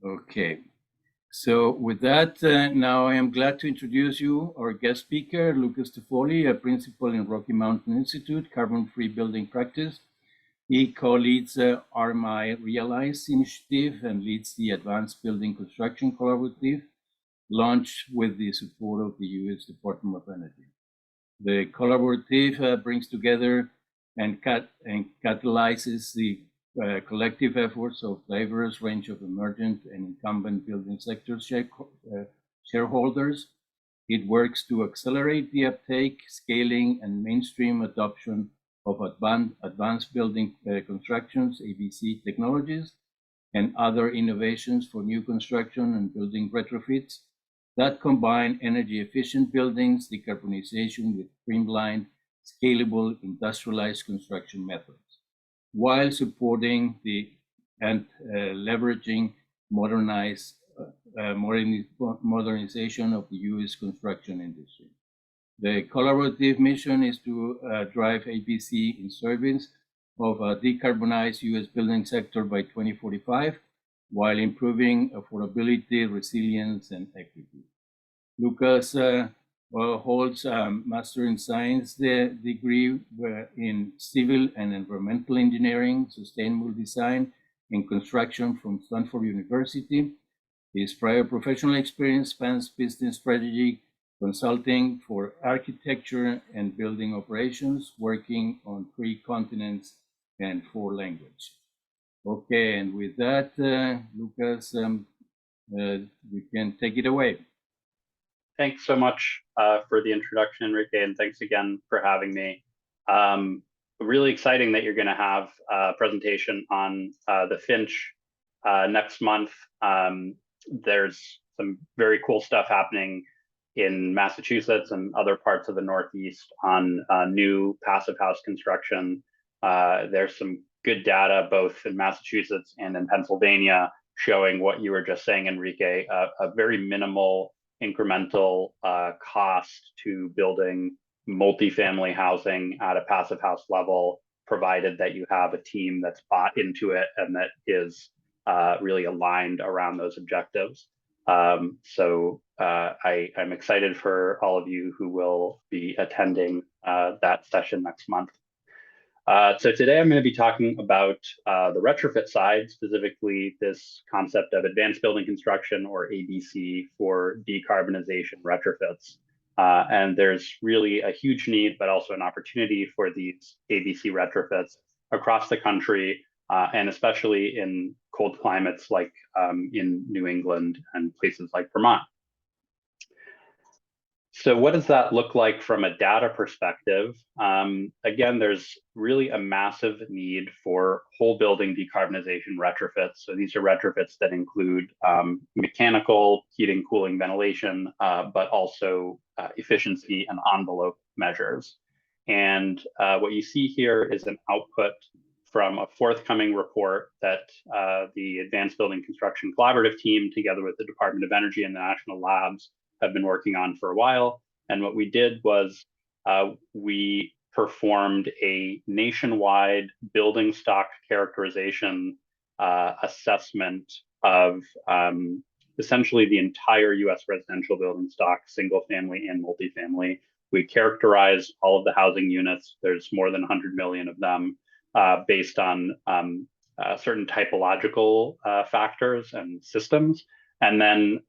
Okay. So with that, now I am glad to introduce you our guest speaker, Lucas Tefoli, a principal in Rocky Mountain Institute, Carbon-Free Building Practice. He co-leads RMI Realize initiative and leads the Advanced Building Construction Collaborative, launched with the support of the U.S. Department of Energy. The collaborative brings together and catalyzes the collective efforts of diverse range of emergent and incumbent building sector shareholders. It works to accelerate the uptake, scaling, and mainstream adoption of advanced building constructions, ABC technologies, and other innovations for new construction and building retrofits that combine energy-efficient buildings, decarbonization with streamlined, scalable, industrialized construction methods, while supporting and leveraging modernization of the U.S. construction industry. The collaborative mission is to drive ABC in service of a decarbonized U.S. building sector by 2045, while improving affordability, resilience, and equity. Lucas holds a Master in Science degree in Civil and Environmental Engineering, Sustainable Design, and Construction from Stanford University. His prior professional experience spans business strategy, consulting for architecture and building operations, working on 3 continents and 4 languages. Okay, and with that, Lucas, you can take it away. Thanks so much for the introduction, Enrique, and thanks again for having me. Really exciting that you're going to have a presentation on the Finch next month. There's some very cool stuff happening in Massachusetts and other parts of the Northeast on new passive house construction. There's some good data both in Massachusetts and in Pennsylvania showing what you were just saying, Enrique, a very minimal incremental cost to building multifamily housing at a passive house level, provided that you have a team that's bought into it and that is really aligned around those objectives. So I'm excited for all of you who will be attending that session next month. So today I'm going to be talking about the retrofit side, specifically this concept of advanced building construction, or ABC, for decarbonization retrofits. And there's really a huge need, but also an opportunity for these ABC retrofits across the country, and especially in cold climates like in New England and places like Vermont. So what does that look like from a data perspective? Again, there's really a massive need for whole building decarbonization retrofits. So these are retrofits that include mechanical, heating, cooling, ventilation, but also efficiency and envelope measures. And what you see here is an output from a forthcoming report that the Advanced Building Construction Collaborative team, together with the Department of Energy and the national labs, have been working on for a while. And what we did was we performed a nationwide building stock characterization assessment of essentially the entire US residential building stock, single family and multifamily. We characterized all of the housing units. There's more than 100 million of them, based on certain typological factors and systems. And then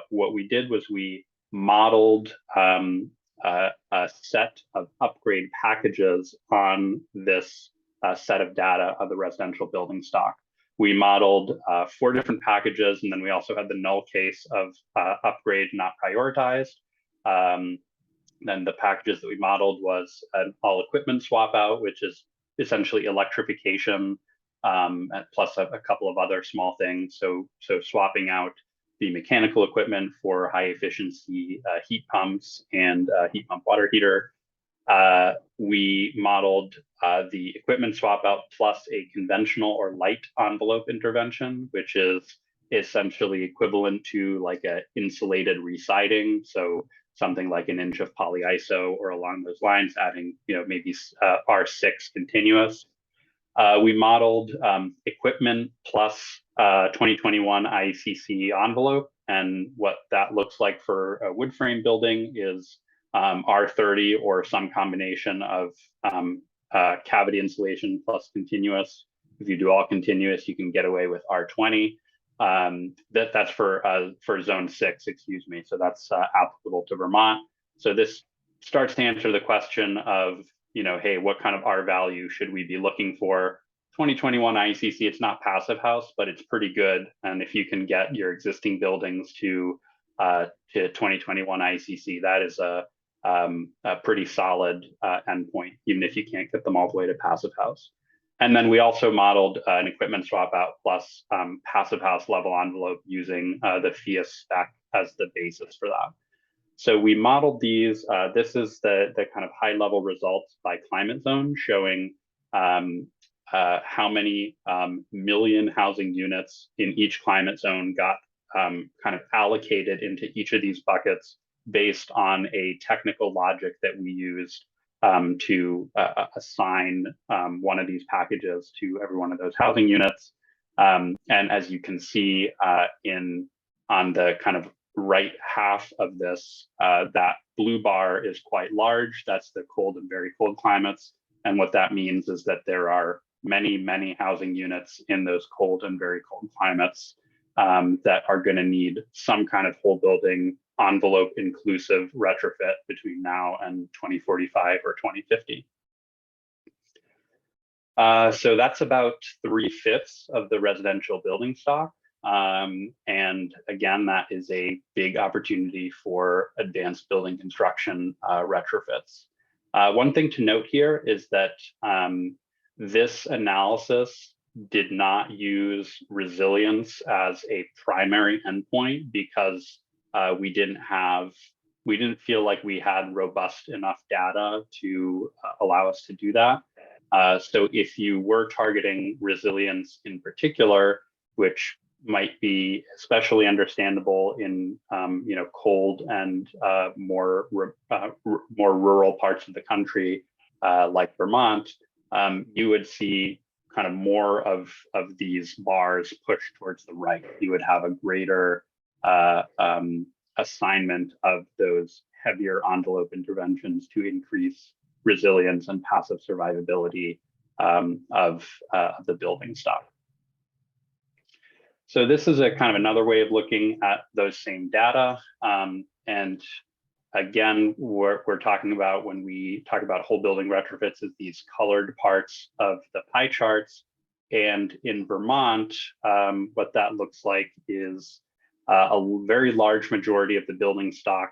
what we did was we modeled a set of upgrade packages on this set of data of the residential building stock. We modeled 4 different packages, and then we also had the null case of upgrade not prioritized. Then the packages that we modeled was an all equipment swap out, which is essentially electrification, plus a couple of other small things. So swapping out the mechanical equipment for high efficiency heat pumps and heat pump water heater. We modeled the equipment swap out plus a conventional or light envelope intervention, which is essentially equivalent to like an insulated residing. So something like an inch of polyiso or along those lines, adding maybe R6 continuous. We modeled equipment plus 2021 IECC envelope. And what that looks like for a wood frame building is R30 or some combination of cavity insulation plus continuous. If you do all continuous, you can get away with R20. That's for zone 6, excuse me. So that's applicable to Vermont. So this starts to answer the question of, hey, what kind of R value should we be looking for? 2021 IECC, it's not passive house, but it's pretty good. And if you can get your existing buildings to 2021 IECC, that is a pretty solid endpoint, even if you can't get them all the way to passive house. And then we also modeled an equipment swap out plus passive house level envelope using the FIAS spec as the basis for that. So we modeled these. This is the kind of high level results by climate zone, showing how many million housing units in each climate zone got kind of allocated into each of these buckets based on a technical logic that we used to assign one of these packages to every one of those housing units. And as you can see on the kind of right half of this, that blue bar is quite large. That's the cold and very cold climates. And what that means is that there are many, many housing units in those cold and very cold climates that are going to need some kind of whole building envelope inclusive retrofit between now and 2045 or 2050. So that's about 3/5 of the residential building stock. And again, that is a big opportunity for advanced building construction retrofits. One thing to note here is that this analysis did not use resilience as a primary endpoint because we didn't feel like we had robust enough data to allow us to do that. So if you were targeting resilience in particular, which might be especially understandable in cold and more rural parts of the country like Vermont, you would see kind of more of these bars pushed towards the right. You would have a greater assignment of those heavier envelope interventions to increase resilience and passive survivability of the building stock. So this is a kind of another way of looking at those same data. And again, we're talking about when we talk about whole building retrofits is these colored parts of the pie charts. And in Vermont, what that looks like is a very large majority of the building stock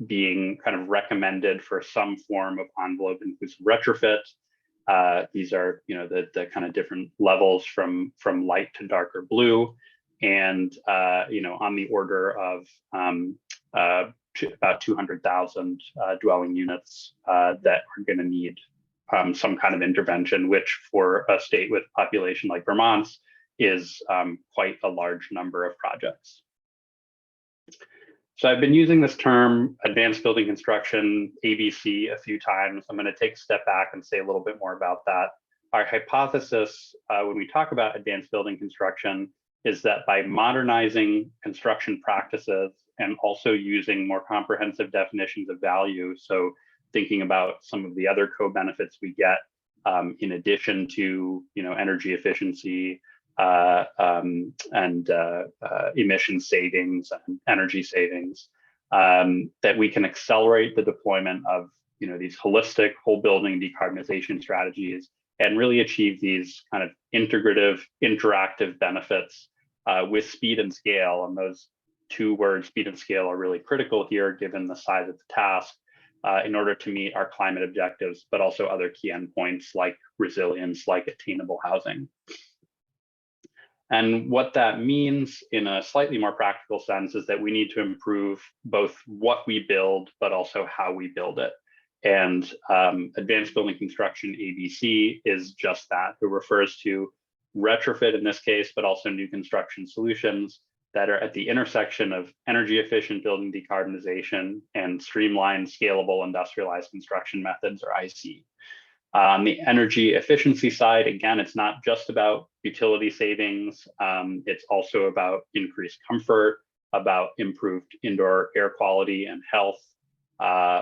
being kind of recommended for some form of envelope inclusive retrofit. These are, the kind of different levels from light to darker blue, and on the order of about 200,000 dwelling units that are going to need some kind of intervention, which for a state with a population like Vermont's is quite a large number of projects. So I've been using this term advanced building construction, ABC, a few times. I'm going to take a step back and say a little bit more about that. Our hypothesis when we talk about advanced building construction is that by modernizing construction practices and also using more comprehensive definitions of value, so thinking about some of the other co-benefits we get in addition to energy efficiency, and emission savings and energy savings, that we can accelerate the deployment of these holistic whole building decarbonization strategies and really achieve these kind of integrative, interactive benefits with speed and scale. And those two words, speed and scale, are really critical here given the size of the task in order to meet our climate objectives, but also other key endpoints like resilience, like attainable housing. And what that means in a slightly more practical sense is that we need to improve both what we build, but also how we build it. And advanced building construction, ABC, is just that. It refers to retrofit in this case, but also new construction solutions that are at the intersection of energy efficient building decarbonization and streamlined, scalable, industrialized construction methods, or IC. On the energy efficiency side, again, it's not just about utility savings. It's also about increased comfort, about improved indoor air quality and health,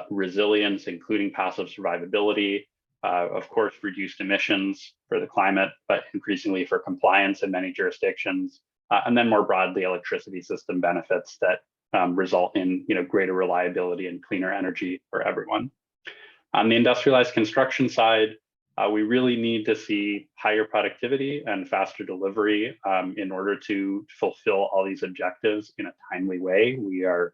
resilience, including passive survivability, of course, reduced emissions for the climate, but increasingly for compliance in many jurisdictions, and then more broadly, electricity system benefits that result in greater reliability and cleaner energy for everyone. On the industrialized construction side, we really need to see higher productivity and faster delivery in order to fulfill all these objectives in a timely way. We are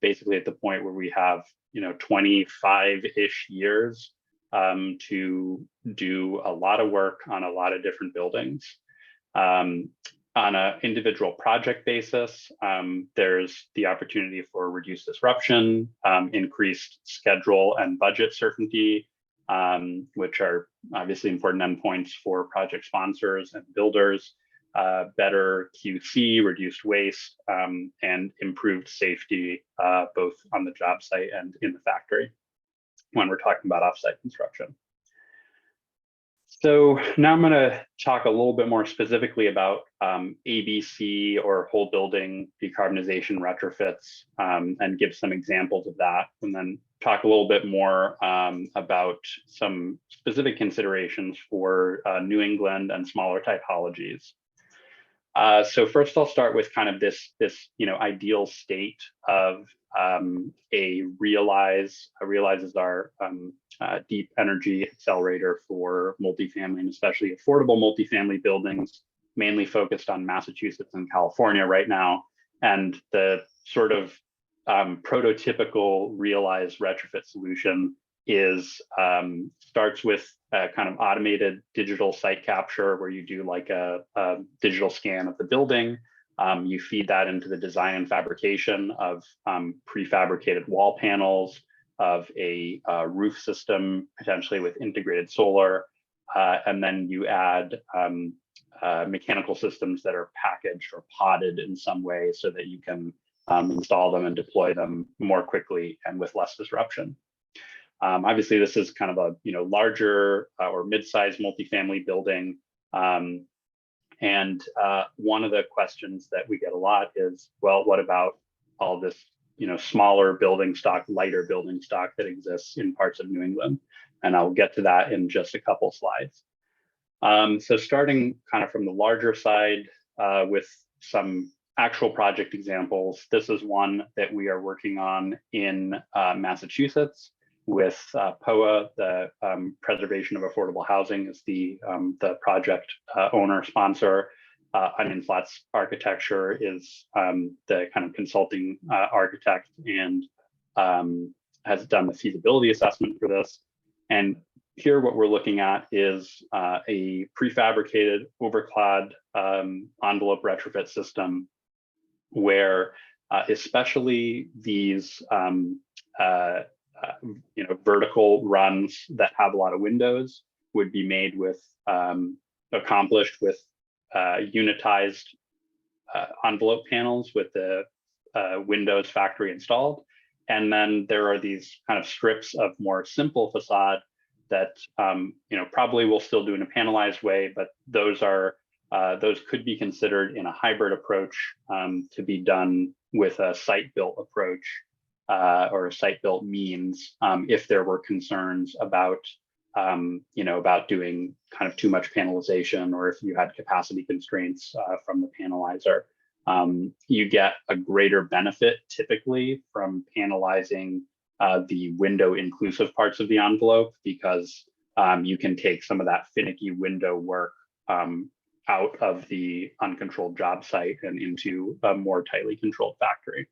basically at the point where we have 25-ish years to do a lot of work on a lot of different buildings. On an individual project basis, there's the opportunity for reduced disruption, increased schedule and budget certainty, which are obviously important endpoints for project sponsors and builders, better QC, reduced waste, and improved safety, both on the job site and in the factory when we're talking about offsite construction. So now I'm going to talk a little bit more specifically about ABC, or whole building decarbonization retrofits, and give some examples of that, and then talk a little bit more about some specific considerations for New England and smaller typologies. So first, I'll start with kind of this ideal state of a Realize. Realize is our deep energy accelerator for multifamily, and especially affordable multifamily buildings, mainly focused on Massachusetts and California right now. And the sort of prototypical Realize retrofit solution is starts with a kind of automated digital site capture, where you do like a digital scan of the building. You feed that into the design and fabrication of prefabricated wall panels, of a roof system, potentially with integrated solar, and then you add mechanical systems that are packaged or podded in some way so that you can install them and deploy them more quickly and with less disruption. Obviously, this is kind of a larger or mid-sized multifamily building. And one of the questions that we get a lot is, well, what about all this smaller building stock, lighter building stock that exists in parts of New England? And I'll get to that in just a couple slides. So starting kind of from the larger side with some actual project examples, this is one that we are working on in Massachusetts with POA. The Preservation of Affordable Housing is the project owner sponsor. Onion Flats Architecture is the kind of consulting architect, and has done the feasibility assessment for this. And here what we're looking at is a prefabricated overclad envelope retrofit system, where especially these vertical runs that have a lot of windows would be made with accomplished with unitized envelope panels with the windows factory installed. And then there are these kind of strips of more simple facade that probably will still do in a panelized way, but those could be considered in a hybrid approach to be done with a site-built approach or a site-built means if there were concerns about about doing kind of too much panelization, or if you had capacity constraints from the panelizer. You get a greater benefit typically from panelizing the window inclusive parts of the envelope, because you can take some of that finicky window work out of the uncontrolled job site and into a more tightly controlled factory.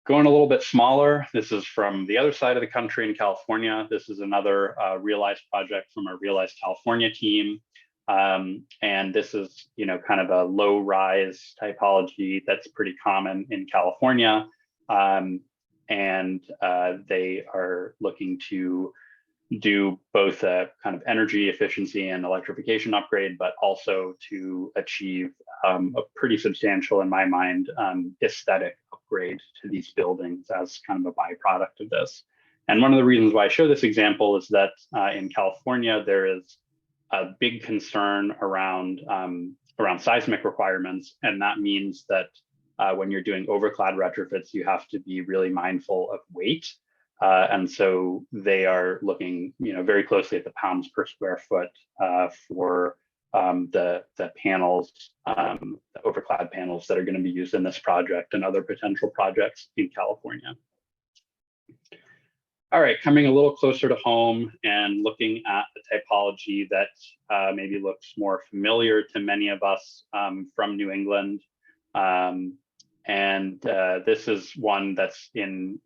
Going a little bit smaller, this is from the other side of the country in California. This is another Realize project from our Realize California team. And this is, kind of a low rise typology that's pretty common in California. And they are looking to do both a kind of energy efficiency and electrification upgrade, but also to achieve a pretty substantial, in my mind, aesthetic upgrade to these buildings as kind of a byproduct of this. And one of the reasons why I show this example is that in California, there is a big concern around seismic requirements, and that means that when you're doing overclad retrofits, you have to be really mindful of weight. And so they are looking, very closely at the pounds per square foot for the panels, the overclad panels that are going to be used in this project and other potential projects in California. All right, coming a little closer to home and looking at the typology that maybe looks more familiar to many of us from New England. This is one that's in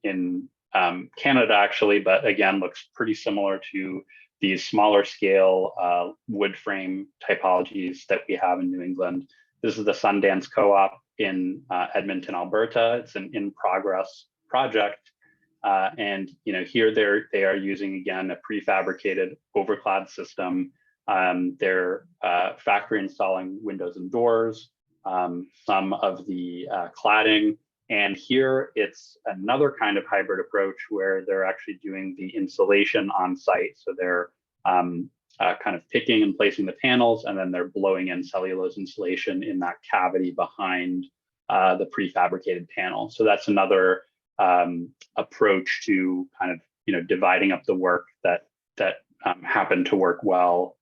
Canada, actually, but again, looks pretty similar to these smaller scale wood frame typologies that we have in New England. This is the Sundance Co-op in Edmonton, Alberta. It's an in-progress project. Here they are using, again, a prefabricated overclad system. They're factory installing windows and doors, some of the cladding. And here it's another kind of hybrid approach where they're actually doing the insulation on site. So they're kind of picking and placing the panels, and then they're blowing in cellulose insulation in that cavity behind the prefabricated panel. So that's another approach to kind of dividing up the work that happened to work well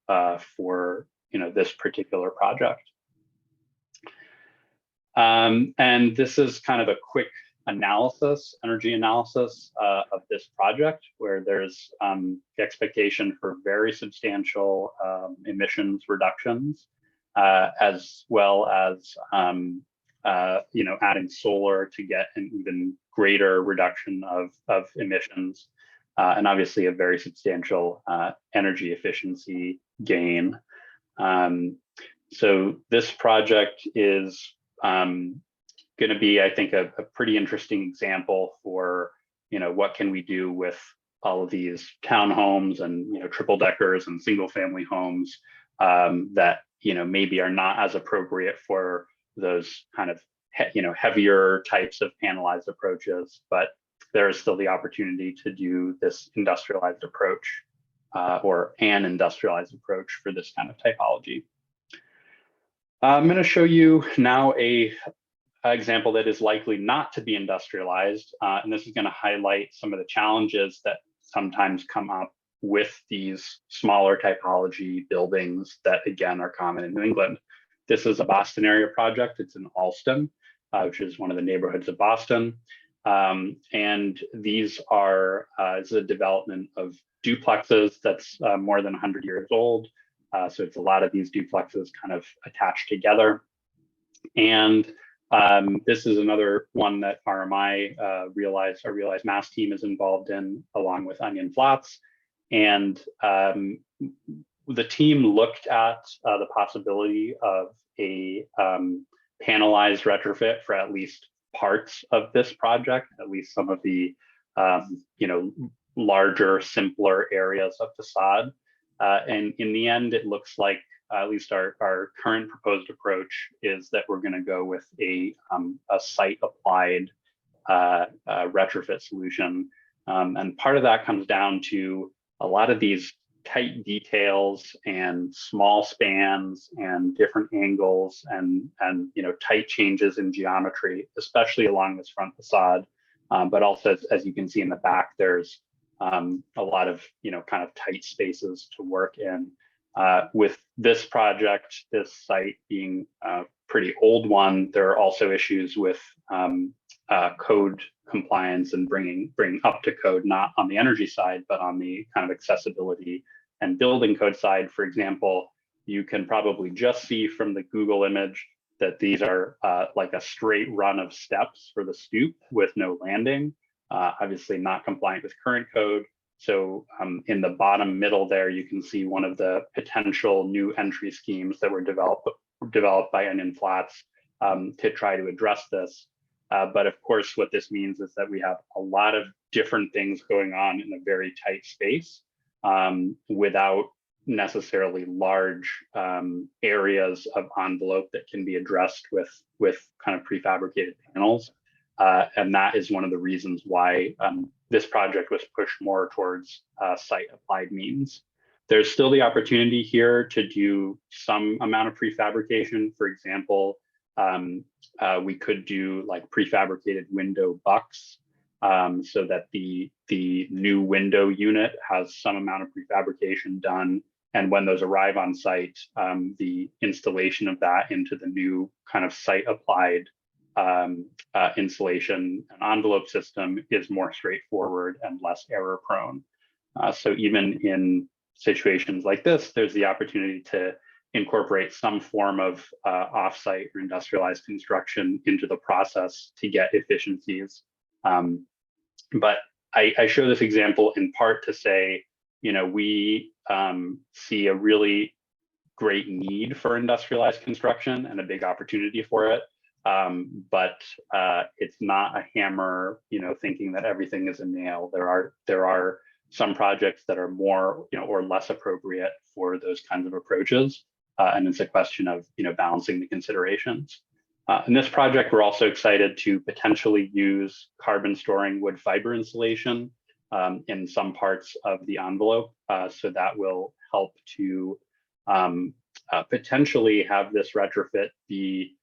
for this particular project. And this is kind of a quick energy analysis of this project, where there's the expectation for very substantial emissions reductions, as well as adding solar to get an even greater reduction of emissions, and obviously a very substantial energy efficiency gain. So this project is going to be, I think, a pretty interesting example for, what can we do with all of these townhomes and, triple deckers and single family homes that, maybe are not as appropriate for those kind of, heavier types of panelized approaches, but there is still the opportunity to do this industrialized approach or an industrialized approach for this kind of typology. I'm going to show you now an example that is likely not to be industrialized, and this is going to highlight some of the challenges that sometimes come up with these smaller typology buildings that, again, are common in New England. This is a Boston area project. It's in Allston, which is one of the neighborhoods of Boston. And these are it's a development of duplexes that's more than 100 years old. So it's a lot of these duplexes kind of attached together. And this is another one that RMI our Realized Mass team is involved in, along with Onion Flats. And the team looked at the possibility of a panelized retrofit for at least parts of this project, at least some of the larger, simpler areas of facade. And in the end, it looks like at least our current proposed approach is that we're going to go with a site applied retrofit solution. And part of that comes down to a lot of these tight details and small spans and different angles and tight changes in geometry, especially along this front facade. But also, as you can see in the back, there's a lot of kind of tight spaces to work in. With this project, this site being a pretty old one, there are also issues with code compliance and bringing up to code, not on the energy side, but on the kind of accessibility and building code side. For example, you can probably just see from the Google image that these are like a straight run of steps for the stoop with no landing, obviously not compliant with current code. So in the bottom middle there, you can see one of the potential new entry schemes that were developed by Onion Flats to try to address this. But of course, what this means is that we have a lot of different things going on in a very tight space without necessarily large areas of envelope that can be addressed with kind of prefabricated panels. And that is one of the reasons why this project was pushed more towards site applied means. There's still the opportunity here to do some amount of prefabrication. For example, we could do like prefabricated window bucks, so that the new window unit has some amount of prefabrication done. And when those arrive on site, the installation of that into the new kind of site applied insulation and envelope system is more straightforward and less error prone. So even in situations like this, there's the opportunity to incorporate some form of offsite or industrialized construction into the process to get efficiencies. But I show this example in part to say, we see a really great need for industrialized construction and a big opportunity for it. But it's not a hammer, thinking that everything is a nail. There are some projects that are more, or less appropriate for those kinds of approaches. And it's a question of, balancing the considerations. In this project, we're also excited to potentially use carbon storing wood fiber insulation in some parts of the envelope. So that will help to potentially have this retrofit be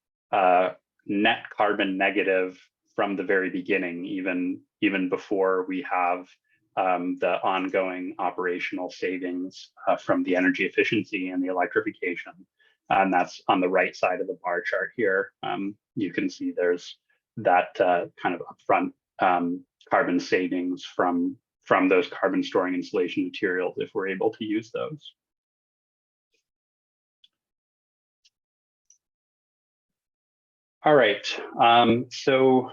net carbon negative from the very beginning, even before we have the ongoing operational savings from the energy efficiency and the electrification. And that's on the right side of the bar chart here. You can see there's that kind of upfront carbon savings from those carbon storing insulation materials if we're able to use those. All right, so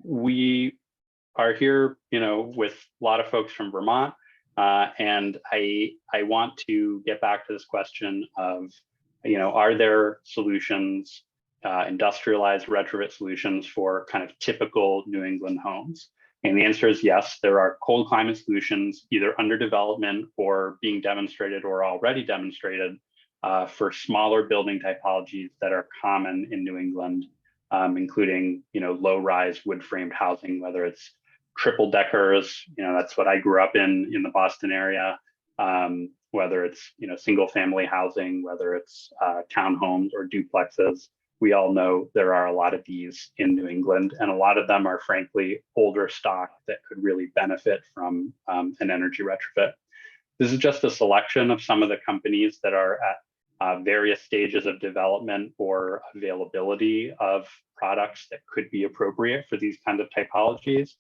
we are here, with a lot of folks from Vermont, and I want to get back to this question of, are there solutions, industrialized retrofit solutions for kind of typical New England homes? And the answer is yes. There are cold climate solutions either under development or being demonstrated or already demonstrated for smaller building typologies that are common in New England, including low-rise wood-framed housing, whether it's triple deckers, that's what I grew up in the Boston area, whether it's single family housing, whether it's townhomes or duplexes. We all know there are a lot of these in New England, and a lot of them are frankly older stock that could really benefit from an energy retrofit. This is just a selection of some of the companies that are at various stages of development or availability of products that could be appropriate for these kinds of typologies.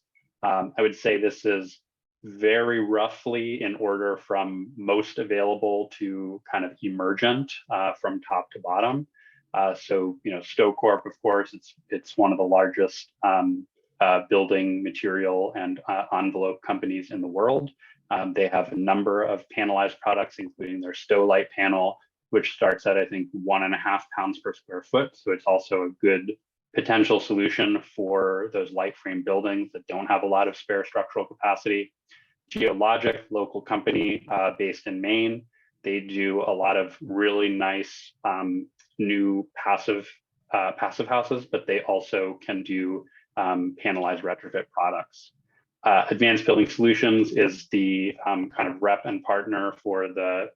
I would say this is very roughly in order from most available to kind of emergent from top to bottom. So, Stow Corp, of course, it's one of the largest building material and envelope companies in the world. They have a number of panelized products, including their Stow Light panel, which starts at, I think, 1.5 pounds per square foot. So it's also a good potential solution for those light frame buildings that don't have a lot of spare structural capacity. Geologic, local company based in Maine, they do a lot of really nice new passive houses, but they also can do panelized retrofit products. Advanced Building Solutions is the kind of rep and partner for the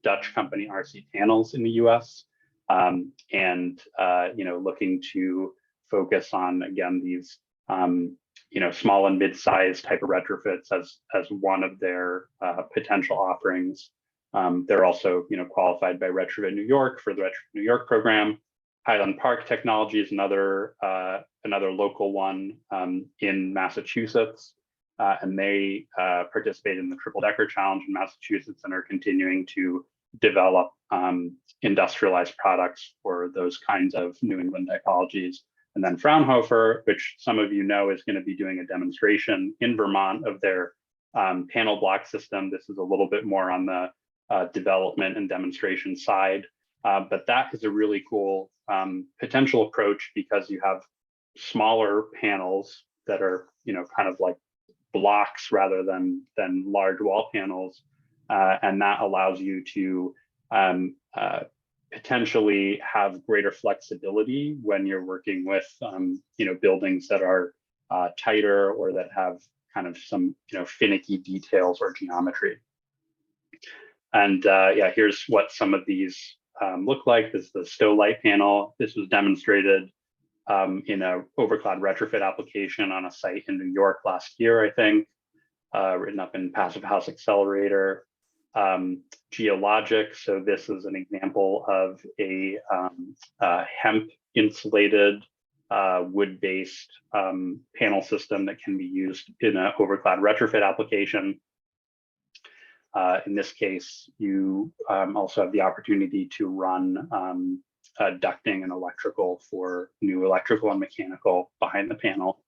Dutch company RC Panels in the US, and looking to focus on, again, these small and mid-sized type of retrofits as one of their potential offerings. They're also qualified by Retrofit New York for the Retrofit New York program. Highland Park Technology is another local one in Massachusetts, and they participate in the Triple Decker Challenge in Massachusetts and are continuing to develop industrialized products for those kinds of New England typologies. And then Fraunhofer, which some of you know is going to be doing a demonstration in Vermont of their panel block system. This is a little bit more on the development and demonstration side, but that is a really cool potential approach because you have smaller panels that are kind of like blocks rather than large wall panels, and that allows you to potentially have greater flexibility when you're working with buildings that are tighter or that have kind of some finicky details or geometry. And yeah, here's what some of these look like. This is the stow light panel. This was demonstrated in a overcloud retrofit application on a site in New York last year, I think, written up in Passive House Accelerator. Geologic, so this is an example of a hemp insulated wood-based panel system that can be used in an overcloud retrofit application. In this case, you also have the opportunity to run ducting and electrical for new electrical and mechanical behind the panel.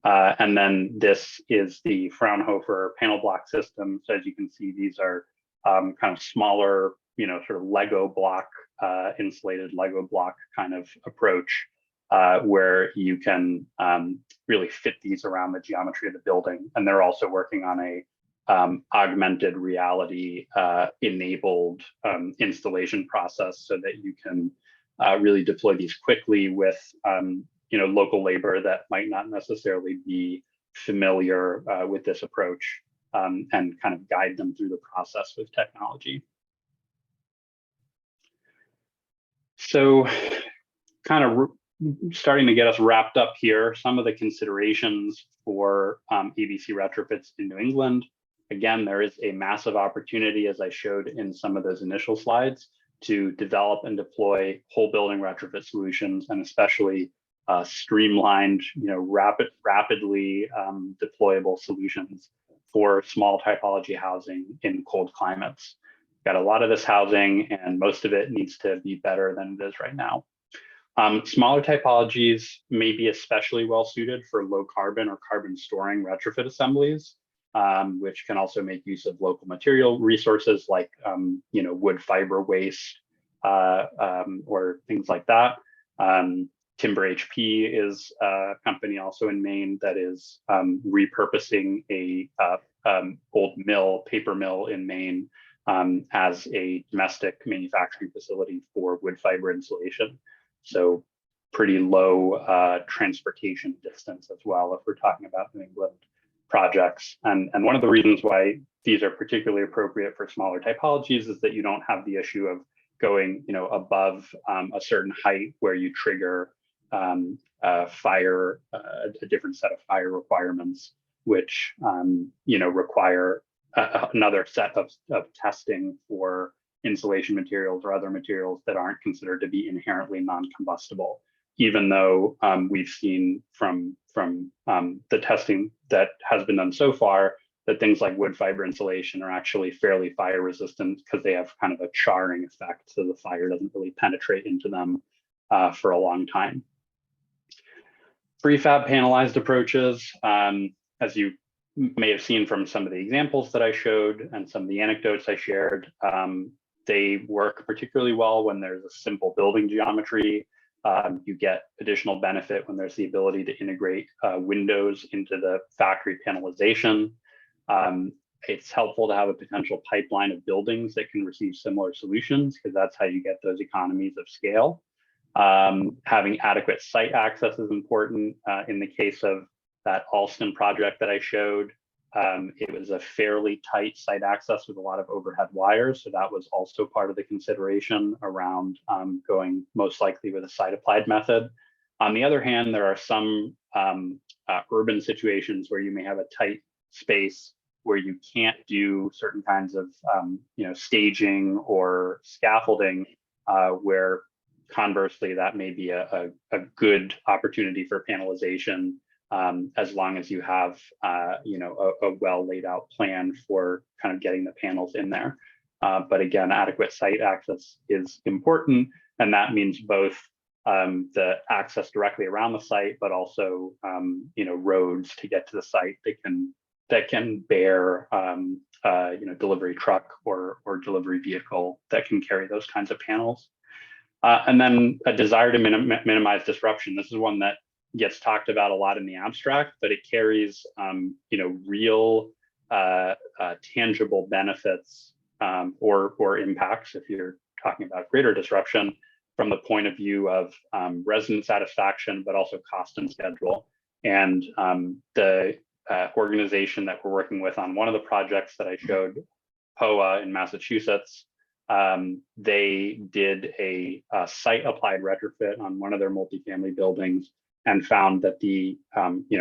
And then this is the Fraunhofer panel block system. So as you can see, these are kind of smaller, sort of Lego block, insulated Lego block kind of approach, where you can really fit these around the geometry of the building. And they're also working on a augmented reality enabled installation process so that you can really deploy these quickly with local labor that might not necessarily be familiar with this approach, and kind of guide them through the process with technology. So kind of starting to get us wrapped up here, some of the considerations for ABC retrofits in New England. Again, there is a massive opportunity, as I showed in some of those initial slides, to develop and deploy whole building retrofit solutions, and especially streamlined, rapidly deployable solutions for small typology housing in cold climates. Got a lot of this housing, and most of it needs to be better than it is right now. Smaller typologies may be especially well suited for low carbon or carbon storing retrofit assemblies, which can also make use of local material resources like wood fiber waste or things like that. Timber HP is a company also in Maine that is repurposing a old paper mill in Maine as a domestic manufacturing facility for wood fiber insulation. So pretty low transportation distance as well, if we're talking about New England projects. And one of the reasons why these are particularly appropriate for smaller typologies is that you don't have the issue of going above a certain height where you trigger fire, a different set of fire requirements, which require another set of testing for insulation materials or other materials that aren't considered to be inherently non-combustible, even though we've seen from the testing that has been done so far that things like wood fiber insulation are actually fairly fire resistant because they have kind of a charring effect, so the fire doesn't really penetrate into them for a long time. Prefab panelized approaches, as you may have seen from some of the examples that I showed and some of the anecdotes I shared, they work particularly well when there's a simple building geometry. You get additional benefit when there's the ability to integrate windows into the factory panelization. It's helpful to have a potential pipeline of buildings that can receive similar solutions, because that's how you get those economies of scale. Having adequate site access is important. In the case of that Alston project that I showed, it was a fairly tight site access with a lot of overhead wires. So that was also part of the consideration around going most likely with a site applied method. On the other hand, there are some urban situations where you may have a tight space where you can't do certain kinds of staging or scaffolding, where conversely that may be a good opportunity for panelization, as long as you have a well laid out plan for kind of getting the panels in there. But again, adequate site access is important, and that means both the access directly around the site, but also roads to get to the site that can bear delivery truck or delivery vehicle that can carry those kinds of panels. And then a desire to minimize disruption. This is one that gets talked about a lot in the abstract, but it carries real tangible benefits or impacts, if you're talking about greater disruption, from the point of view of resident satisfaction, but also cost and schedule. And the organization that we're working with on one of the projects that I showed POA in Massachusetts. They did a site applied retrofit on one of their multifamily buildings and found that the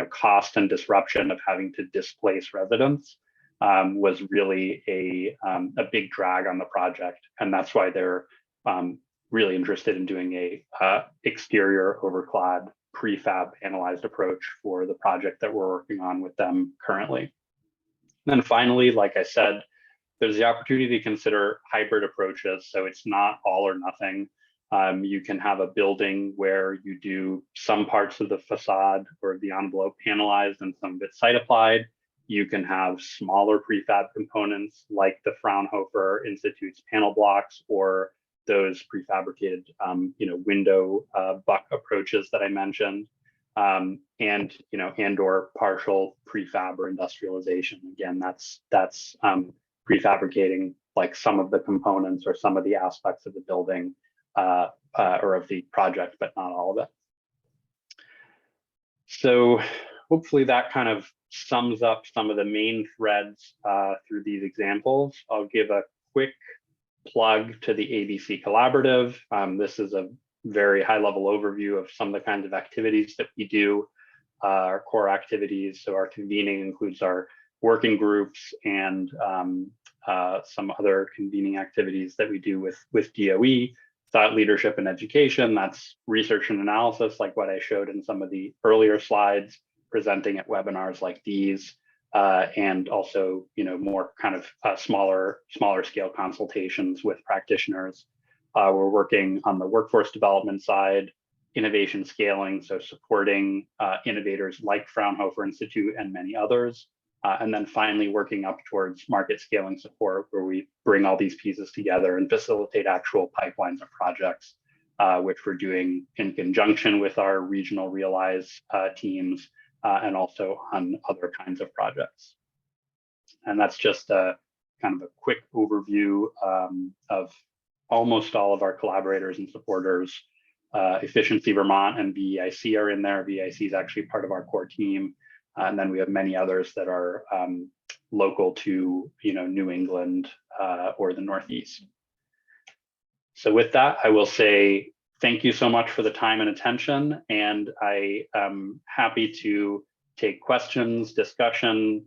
cost and disruption of having to displace residents was really a big drag on the project, and that's why they're really interested in doing a exterior overclad prefab analyzed approach for the project that we're working on with them currently. And then finally, like I said, there's the opportunity to consider hybrid approaches. So it's not all or nothing. You can have a building where you do some parts of the facade or the envelope panelized and some of it site applied. You can have smaller prefab components like the Fraunhofer Institute's panel blocks or those prefabricated window buck approaches that I mentioned. And or partial prefab or industrialization. Again, that's prefabricating like some of the components or some of the aspects of the building or of the project, but not all of it. So hopefully that kind of sums up some of the main threads through these examples. I'll give a quick plug to the ABC Collaborative. This is a very high level overview of some of the kinds of activities that we do, our core activities. So our convening includes our working groups and some other convening activities that we do with DOE, thought leadership and education. That's research and analysis, like what I showed in some of the earlier slides, presenting at webinars like these, and also more kind of smaller scale consultations with practitioners. We're working on the workforce development side, innovation scaling, so supporting innovators like Fraunhofer Institute and many others. And then finally working up towards market scaling support, where we bring all these pieces together and facilitate actual pipelines of projects, which we're doing in conjunction with our regional Realize teams and also on other kinds of projects. And that's just a kind of a quick overview of almost all of our collaborators and supporters. Efficiency Vermont and VEIC are in there. VEIC is actually part of our core team. And then we have many others that are local to New England or the Northeast. So with that, I will say thank you so much for the time and attention. And I am happy to take questions, discussion,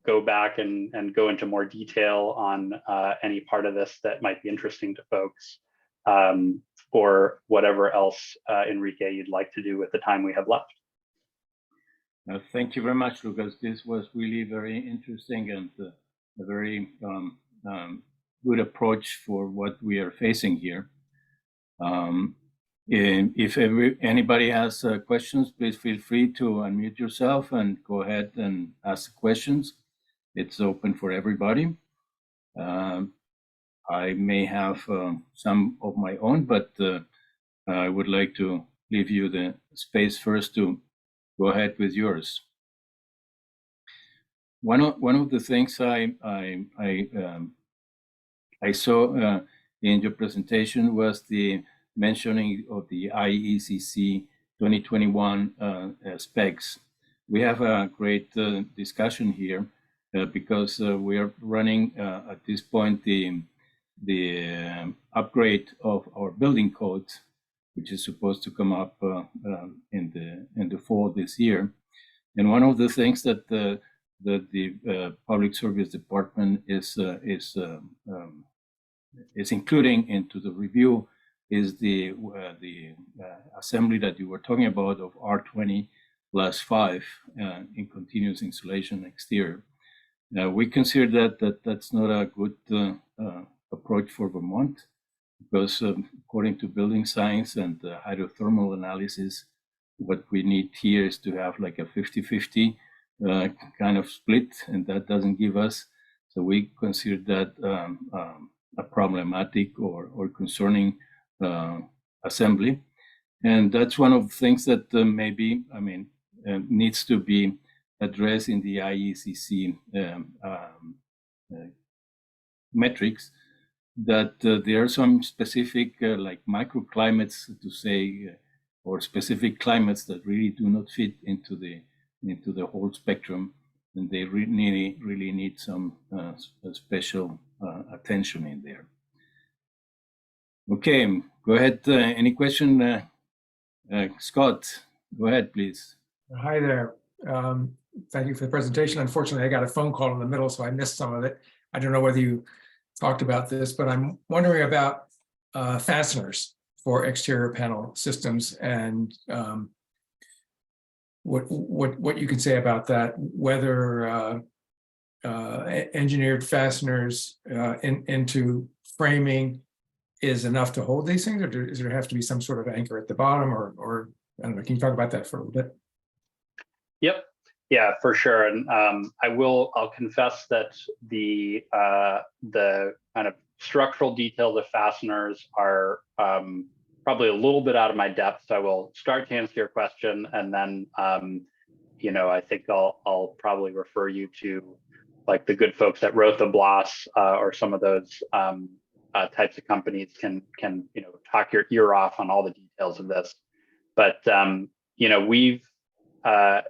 go back and go into more detail on any part of this that might be interesting to folks, or whatever else, Enrique, you'd like to do with the time we have left. Thank you very much, Lucas. This was really very interesting and a very good approach for what we are facing here. If anybody has questions, please feel free to unmute yourself and go ahead and ask questions. It's open for everybody. I may have some of my own, but I would like to leave you the space first to go ahead with yours. One of the things I saw in your presentation was the mentioning of the IECC 2021 specs. We have a great discussion here because we are running at this point the upgrade of our building code, which is supposed to come up in the fall this year. And one of the things that the Public Service Department is including into the review is the assembly that you were talking about of R20+5 in continuous insulation exterior. We consider that's not a good approach for Vermont, because according to building science and hydrothermal analysis, what we need here is to have like a 50-50 kind of split, and that doesn't give us. So we consider that a problematic or concerning assembly. And that's one of the things that maybe, needs to be addressed in the IECC metrics, that there are some specific like microclimates to say, or specific climates that really do not fit into the whole spectrum, and they really need some special attention in there. Okay, go ahead. Any question, Scott? Go ahead, please. Hi there. Thank you for the presentation. Unfortunately, I got a phone call in the middle, so I missed some of it. I don't know whether you talked about this, but I'm wondering about fasteners for exterior panel systems and what you can say about that, whether engineered fasteners into framing is enough to hold these things, or does there have to be some sort of anchor at the bottom, or I don't know, can you talk about that for a little bit? Yep. Yeah, for sure. And I'll confess that the kind of structural details of fasteners are probably a little bit out of my depth. So I will start to answer your question, and then I think I'll probably refer you to like the good folks at Retrofits or some of those types of companies can talk your ear off on all the details of this. But we've I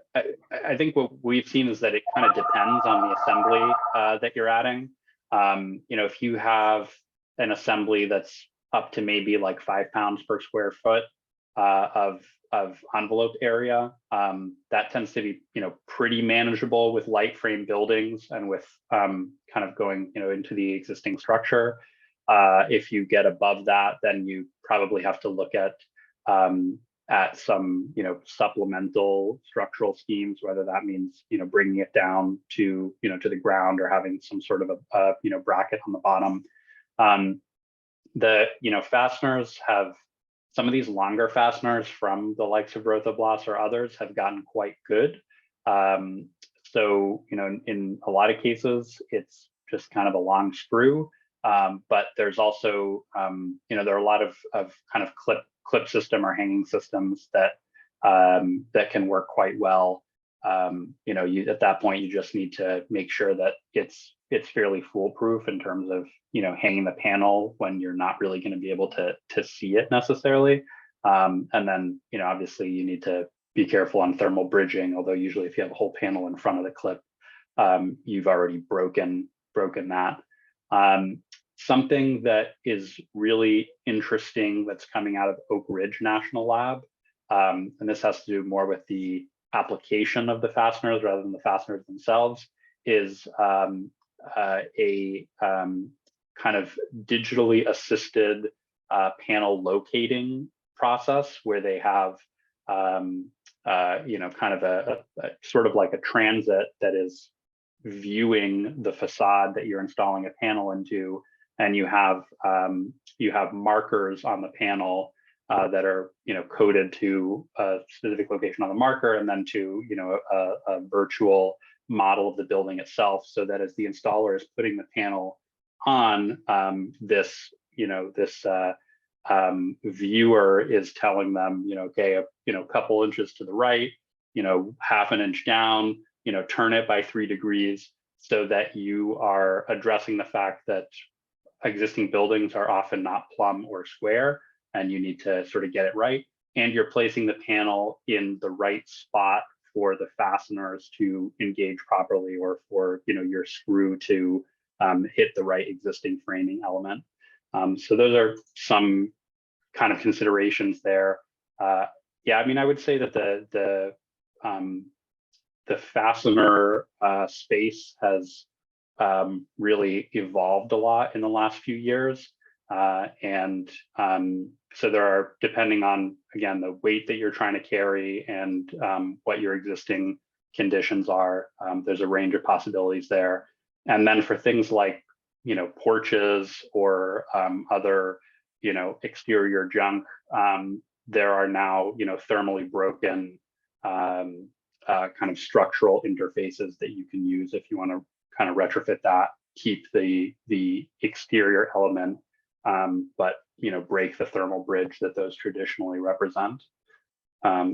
think what we've seen is that it kind of depends on the assembly that you're adding. If you have an assembly that's up to maybe like 5 pounds per square foot of envelope area, that tends to be pretty manageable with light frame buildings and with kind of going into the existing structure. If you get above that, then you probably have to look at some supplemental structural schemes, whether that means bringing it down to to the ground or having some sort of a bracket on the bottom. The fasteners have some of these longer fasteners from the likes of Retrofits or others have gotten quite good. So in a lot of cases it's just kind of a long screw, but there's also there are a lot of kind of clip system or hanging systems that that can work quite well. At that point you just need to make sure that it's fairly foolproof in terms of hanging the panel when you're not really going to be able to see it necessarily. And then obviously you need to be careful on thermal bridging, although usually if you have a whole panel in front of the clip, you've already broken that. Something that is really interesting that's coming out of Oak Ridge National Lab, and this has to do more with the application of the fasteners rather than the fasteners themselves, is a kind of digitally assisted panel locating process where they have kind of a sort of like a transit that is viewing the facade that you're installing a panel into, and you have markers on the panel that are coded to a specific location on the marker, and then to a virtual model of the building itself, so that as the installer is putting the panel on, this viewer is telling them okay, a couple inches to the right, half an inch down, turn it by 3 degrees, so that you are addressing the fact that existing buildings are often not plumb or square, and you need to sort of get it right. And you're placing the panel in the right spot for the fasteners to engage properly, or for your screw to hit the right existing framing element. So those are some kind of considerations there. Yeah, I mean, I would say that the fastener space has really evolved a lot in the last few years. So there are, depending on, again, the weight that you're trying to carry and what your existing conditions are, there's a range of possibilities there. And then for things like, porches or other, exterior junk, there are now, thermally broken kind of structural interfaces that you can use if you want to kind of retrofit that, keep the exterior element, but break the thermal bridge that those traditionally represent.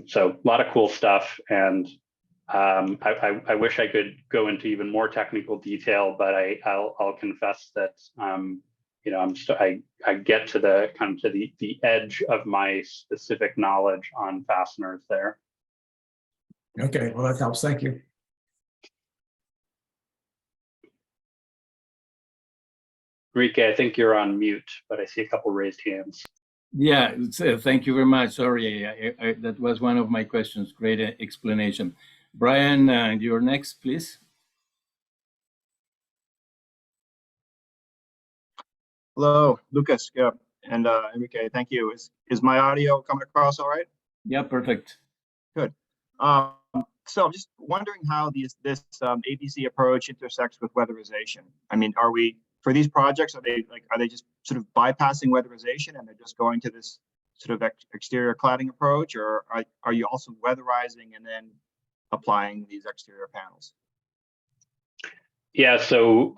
So a lot of cool stuff, and I wish I could go into even more technical detail, but I'll confess that I get to the kind of to the edge of my specific knowledge on fasteners there. Okay, well, that helps. Thank you. Enrique, I think you're on mute, but I see a couple raised hands. Yeah, thank you very much. Sorry, that was one of my questions. Great explanation. Brian, you're next, please. Hello, Lucas. Yeah, and Enrique, thank you. Is my audio coming across all right? Yeah, perfect. Good. So I'm just wondering how this ABC approach intersects with weatherization. I mean, for these projects, are they just sort of bypassing weatherization and they're just going to this sort of exterior cladding approach, or are you also weatherizing and then applying these exterior panels? Yeah, so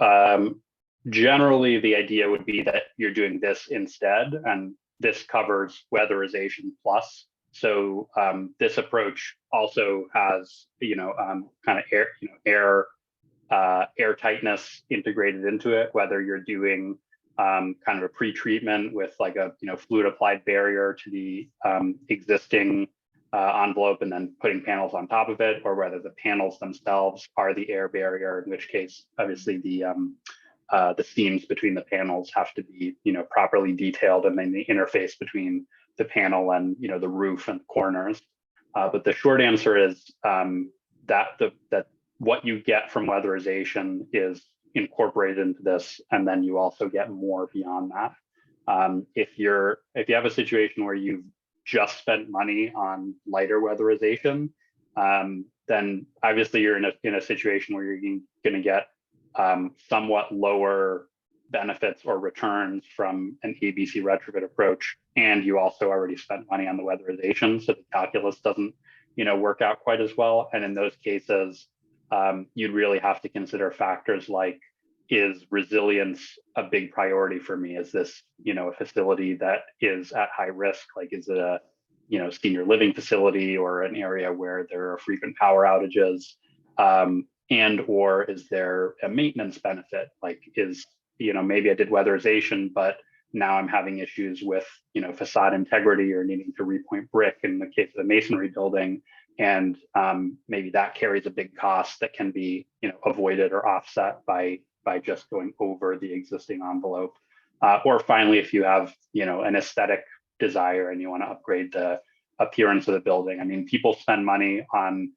generally the idea would be that you're doing this instead, and this covers weatherization plus. So this approach also has, kind of air tightness integrated into it, whether you're doing kind of a pre-treatment with like a fluid applied barrier to the existing envelope and then putting panels on top of it, or whether the panels themselves are the air barrier, in which case obviously the seams between the panels have to be properly detailed, and then the interface between the panel and the roof and corners. But the short answer is that what you get from weatherization is incorporated into this, and then you also get more beyond that. If you have a situation where you've just spent money on lighter weatherization, then obviously you're in a situation where you're going to get somewhat lower benefits or returns from an ABC retrofit approach, and you also already spent money on the weatherization, so the calculus doesn't work out quite as well. And in those cases, you'd really have to consider factors like, is resilience a big priority for me? Is this a facility that is at high risk? Like, is it a senior living facility or an area where there are frequent power outages? And or is there a maintenance benefit? Like, maybe I did weatherization, but now I'm having issues with facade integrity or needing to repoint brick in the case of the masonry building, and maybe that carries a big cost that can be avoided or offset by just going over the existing envelope. Or finally, if you have an aesthetic desire and you want to upgrade the appearance of the building. I mean, people spend money on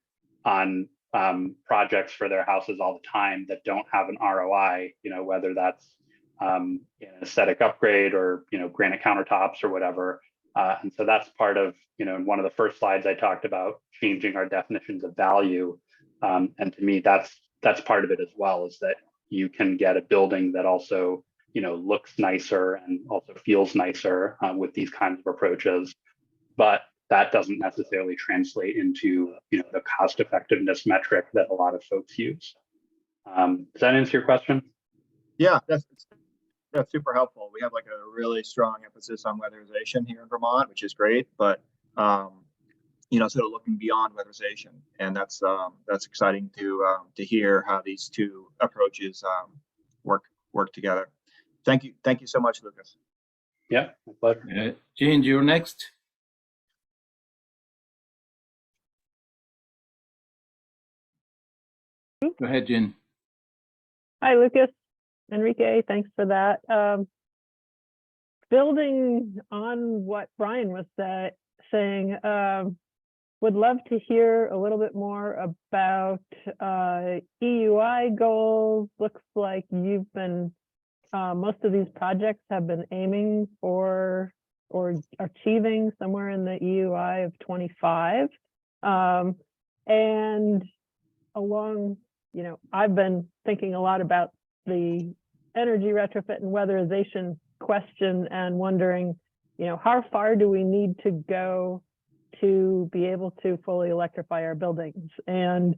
projects for their houses all the time that don't have an ROI, whether that's an aesthetic upgrade or granite countertops or whatever. And so that's part of, in one of the first slides I talked about changing our definitions of value. And to me, that's part of it as well, is that you can get a building that also looks nicer and also feels nicer with these kinds of approaches. But that doesn't necessarily translate into the cost effectiveness metric that a lot of folks use. Does that answer your question? Yeah, that's super helpful. We have like a really strong emphasis on weatherization here in Vermont, which is great, but sort of looking beyond weatherization, and that's exciting to hear how these two approaches work together. Thank you so much, Lucas. Yeah, my pleasure. Jean, you're next. Go ahead, Jean. Hi, Lucas. Enrique, thanks for that. Building on what Brian was saying, would love to hear a little bit more about EUI goals. Looks like you've been, most of these projects have been aiming for or achieving somewhere in the EUI of 25. And along, I've been thinking a lot about the energy retrofit and weatherization question and wondering, how far do we need to go to be able to fully electrify our buildings? And,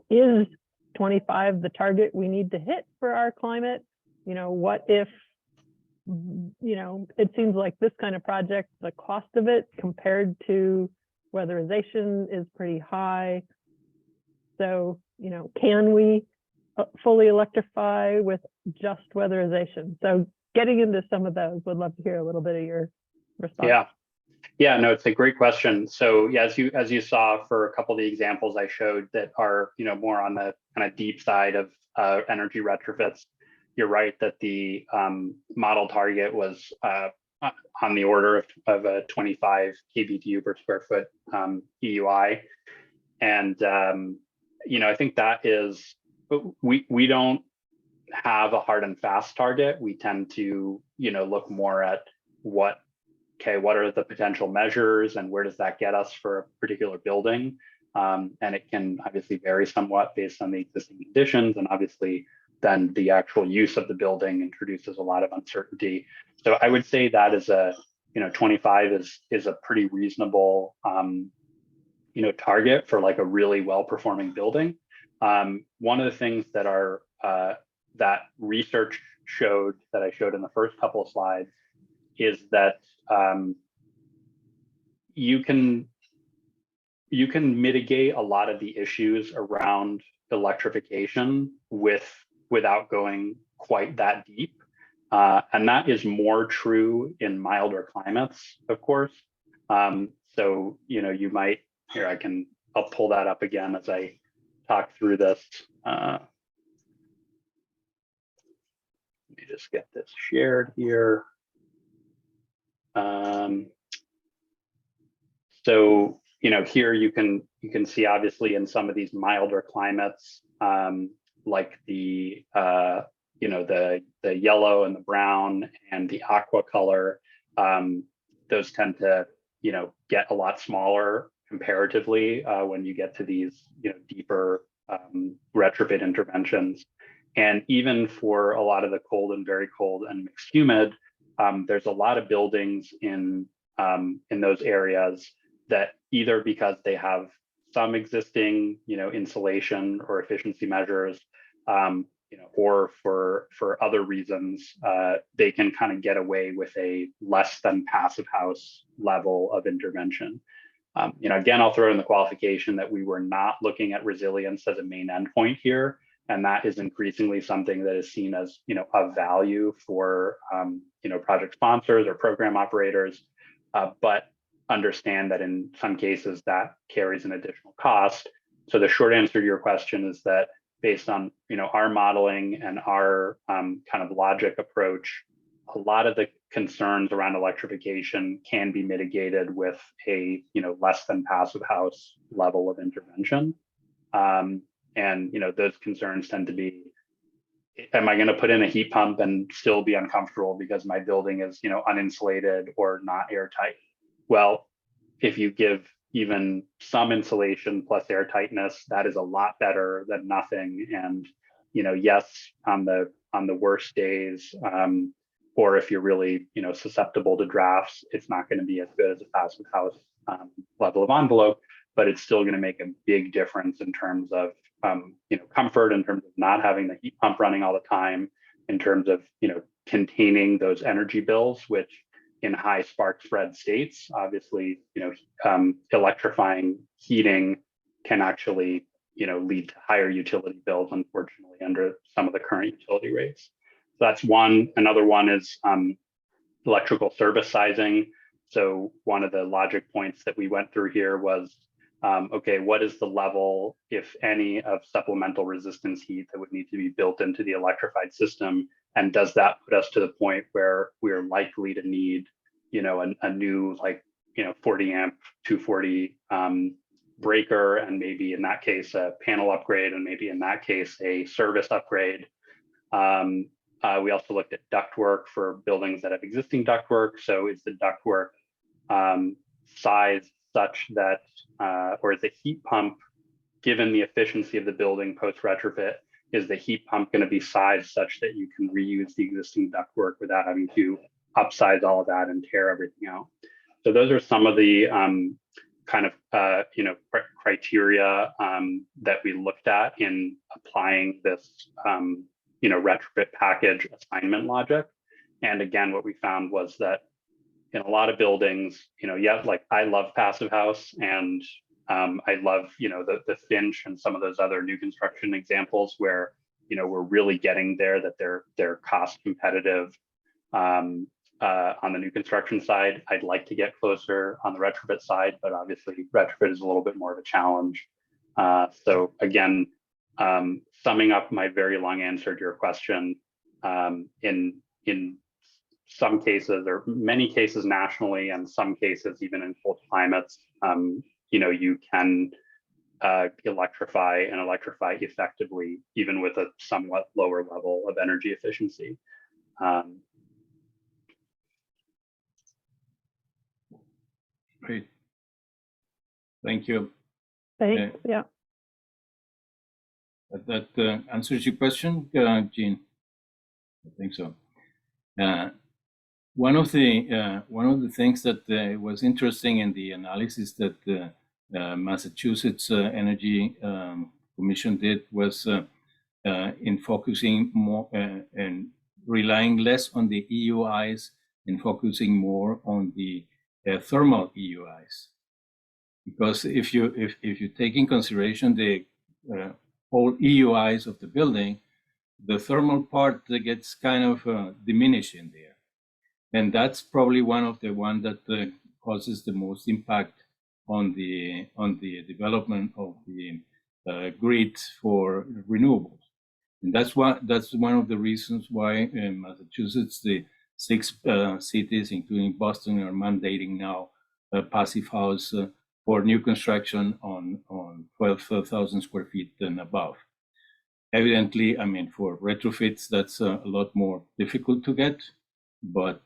is 25 the target we need to hit for our climate? What if, it seems like this kind of project, the cost of it compared to weatherization is pretty high. So, can we fully electrify with just weatherization? So getting into some of those, would love to hear a little bit of your response. Yeah, no, it's a great question. So yeah, as you saw for a couple of the examples I showed that are more on the kind of deep side of energy retrofits, you're right that the model target was on the order of a 25 kBTU per square foot EUI. And, I think that is, we don't have a hard and fast target. We tend to, look more at what are the potential measures and where does that get us for a particular building? And it can obviously vary somewhat based on the existing conditions, and obviously then the actual use of the building introduces a lot of uncertainty. So I would say that is 25 is a pretty reasonable, target for like a really well-performing building. One of the things that that research showed, that I showed in the first couple of slides, is that you can mitigate a lot of the issues around electrification without going quite that deep. And that is more true in milder climates, of course. So, you might, I'll pull that up again as I talk through this. Let me just get this shared here. So, here you can see obviously in some of these milder climates, like the the yellow and the brown and the aqua color, those tend to get a lot smaller comparatively when you get to these deeper retrofit interventions. And even for a lot of the cold and very cold and mixed humid, there's a lot of buildings in those areas that either because they have some existing insulation or efficiency measures, or for other reasons, they can kind of get away with a less than passive house level of intervention. Again, I'll throw in the qualification that we were not looking at resilience as a main endpoint here, and that is increasingly something that is seen as of value for project sponsors or program operators, but understand that in some cases that carries an additional cost. So the short answer to your question is that based on our modeling and our kind of logic approach, a lot of the concerns around electrification can be mitigated with a less than passive house level of intervention. And those concerns tend to be, am I going to put in a heat pump and still be uncomfortable because my building is uninsulated or not airtight? Well, if you give even some insulation plus airtightness, that is a lot better than nothing. And yes, on the worst days, or if you're really susceptible to drafts, it's not going to be as good as a passive house level of envelope, but it's still going to make a big difference in terms of comfort, in terms of not having the heat pump running all the time, in terms of containing those energy bills, which in high spark spread states, obviously electrifying heating can actually lead to higher utility bills, unfortunately, under some of the current utility rates. So that's one. Another one is electrical service sizing. So one of the logic points that we went through here was, okay, what is the level, if any, of supplemental resistance heat that would need to be built into the electrified system? And does that put us to the point where we're likely to need, a new 40 amp 240 breaker, and maybe in that case a panel upgrade, and maybe in that case a service upgrade. We also looked at ductwork for buildings that have existing ductwork. So is the ductwork size such that, or is the heat pump, given the efficiency of the building post retrofit, is the heat pump going to be sized such that you can reuse the existing ductwork without having to upsize all of that and tear everything out? So those are some of the kind of criteria that we looked at in applying this retrofit package assignment logic. And again, what we found was that in a lot of buildings, I love passive house, and I love the Finch and some of those other new construction examples where we're really getting there, that they're cost competitive on the new construction side. I'd like to get closer on the retrofit side, but obviously retrofit is a little bit more of a challenge. So again, summing up my very long answer to your question, in some cases, or many cases nationally, and some cases even in cold climates, you can electrify effectively, even with a somewhat lower level of energy efficiency. Great. Thank you. Thanks. Yeah. That answers your question, Jean? I think so. One of the things that was interesting in the analysis that Massachusetts Energy Commission did was in focusing more and relying less on the EUIs and focusing more on the thermal EUIs. Because if you take in consideration the whole EUIs of the building, the thermal part gets kind of diminished in there. And that's probably one of the ones that causes the most impact on the development of the grid for renewables. And that's one of the reasons why in Massachusetts, the 6 cities, including Boston, are mandating now passive house for new construction on 12,000 square feet and above. Evidently, I mean, for retrofits, that's a lot more difficult to get, but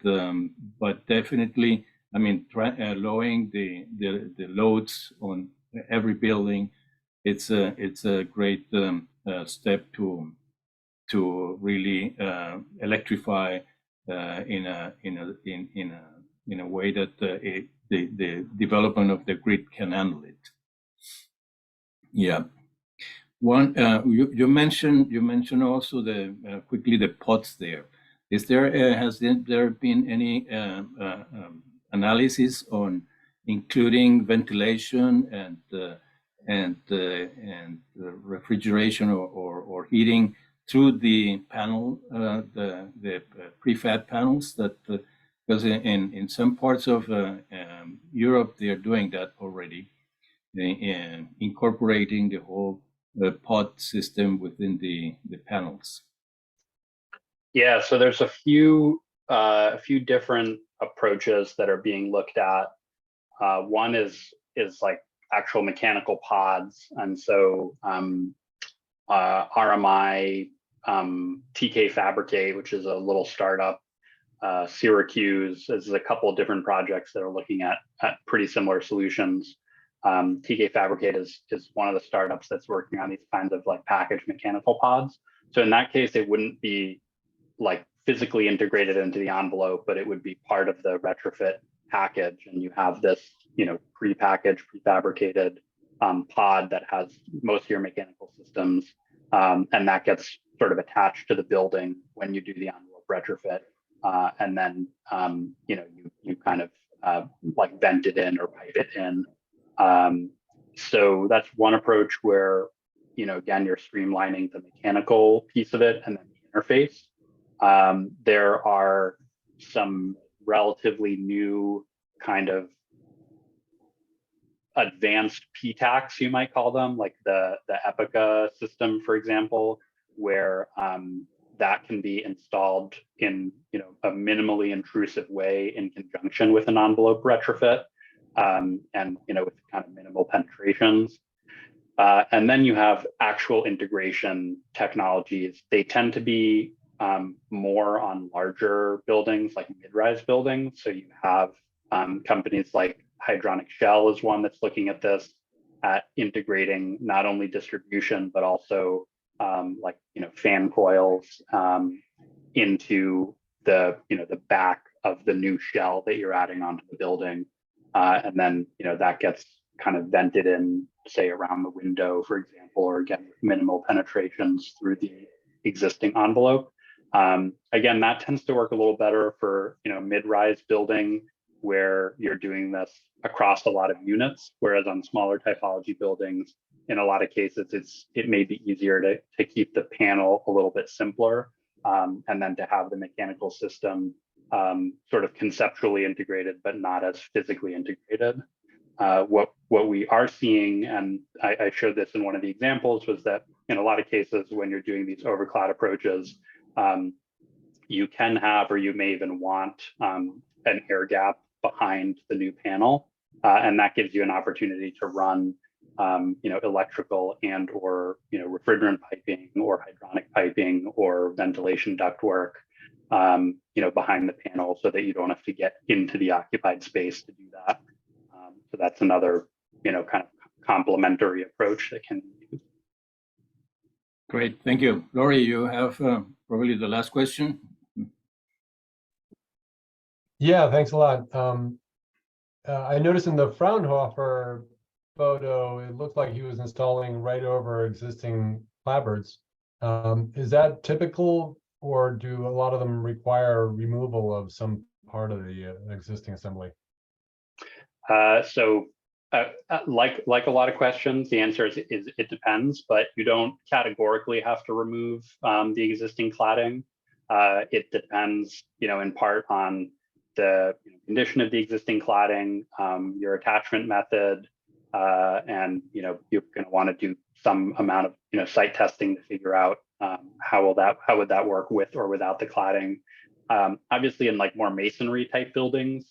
definitely, I mean, lowering the loads on every building, it's a great step to really electrify in a way that the development of the grid can handle it. Yeah. One, you mentioned also the quickly the pods there. Is there has there been any analysis on including ventilation and refrigeration or heating through the panel, the prefab panels? That because in some parts of Europe they are doing that already, incorporating the whole pod system within the panels. Yeah, so there's a few different approaches that are being looked at. One is like actual mechanical pods, and so RMI, TK Fabricate, which is a little startup, Syracuse. There's a couple of different projects that are looking at pretty similar solutions. TK Fabricate is one of the startups that's working on these kinds of like packaged mechanical pods. So in that case, it wouldn't be like physically integrated into the envelope, but it would be part of the retrofit package. And you have this, prepackaged, prefabricated pod that has most of your mechanical systems. And that gets sort of attached to the building when you do the envelope retrofit. And then, you kind of like vent it in or pipe it in. So that's one approach where, again, you're streamlining the mechanical piece of it and then the interface. There are some relatively new kind of advanced PTACs, you might call them, like the Epica system, for example, where that can be installed in a minimally intrusive way in conjunction with an envelope retrofit, and with kind of minimal penetrations. And then you have actual integration technologies. They tend to be more on larger buildings, like mid-rise buildings. So you have companies like Hydronic Shell is one that's looking at this, at integrating not only distribution, but also fan coils into the back of the new shell that you're adding onto the building. And then, that gets kind of vented in, say, around the window, for example, or again, minimal penetrations through the existing envelope. Again, that tends to work a little better for, mid-rise building where you're doing this across a lot of units, whereas on smaller typology buildings, in a lot of cases, it may be easier to keep the panel a little bit simpler, and then to have the mechanical system sort of conceptually integrated, but not as physically integrated. What we are seeing, and I showed this in one of the examples, was that in a lot of cases when you're doing these overclad approaches, you can have, or you may even want, an air gap behind the new panel, and that gives you an opportunity to run, electrical and or refrigerant piping or hydronic piping or ventilation ductwork, behind the panel, so that you don't have to get into the occupied space to do that. So that's another, kind of complementary approach that can be used. Great, thank you. Laurie, you have probably the last question. Yeah, thanks a lot. I noticed in the Fraunhofer photo, it looked like he was installing right over existing clapboards. Is that typical, or do a lot of them require removal of some part of the existing assembly? Like a lot of questions, the answer is it depends, but you don't categorically have to remove the existing cladding. It depends, in part on the condition of the existing cladding, your attachment method, and you're going to want to do some amount of site testing to figure out how would that work with or without the cladding. Obviously, in like more masonry type buildings,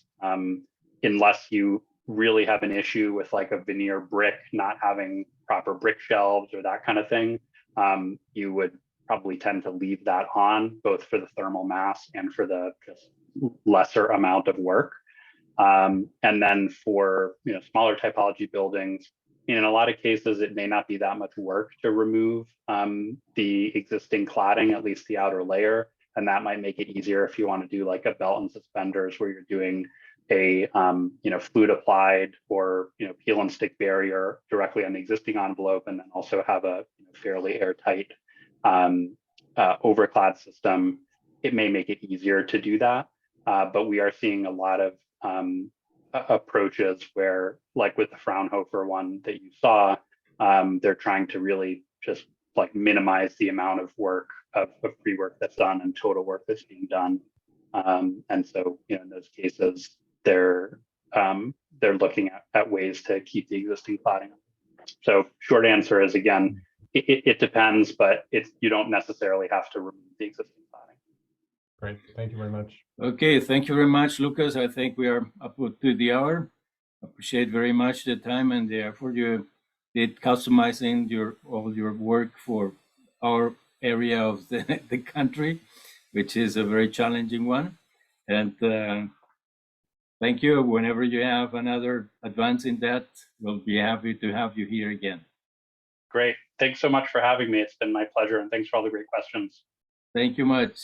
unless you really have an issue with like a veneer brick not having proper brick shelves or that kind of thing, you would probably tend to leave that on, both for the thermal mass and for the just lesser amount of work. And then for smaller typology buildings, in a lot of cases, it may not be that much work to remove the existing cladding, at least the outer layer. And that might make it easier if you want to do like a belt and suspenders where you're doing a fluid applied or peel and stick barrier directly on the existing envelope, and then also have a fairly airtight overclad system. It may make it easier to do that, but we are seeing a lot of approaches where, like with the Fraunhofer one that you saw, they're trying to really just like minimize the amount of work of pre-work that's done and total work that's being done. And so in those cases, they're looking at ways to keep the existing cladding. So short answer is, again, it depends, but you don't necessarily have to remove the existing cladding. Great, thank you very much. Okay, thank you very much, Lucas. I think we are up to the hour. Appreciate very much the time and the effort you did customizing all your work for our area of the country, which is a very challenging one. And thank you. Whenever you have another advance in that, we'll be happy to have you here again. Great. Thanks so much for having me. It's been my pleasure, and thanks for all the great questions. Thank you much.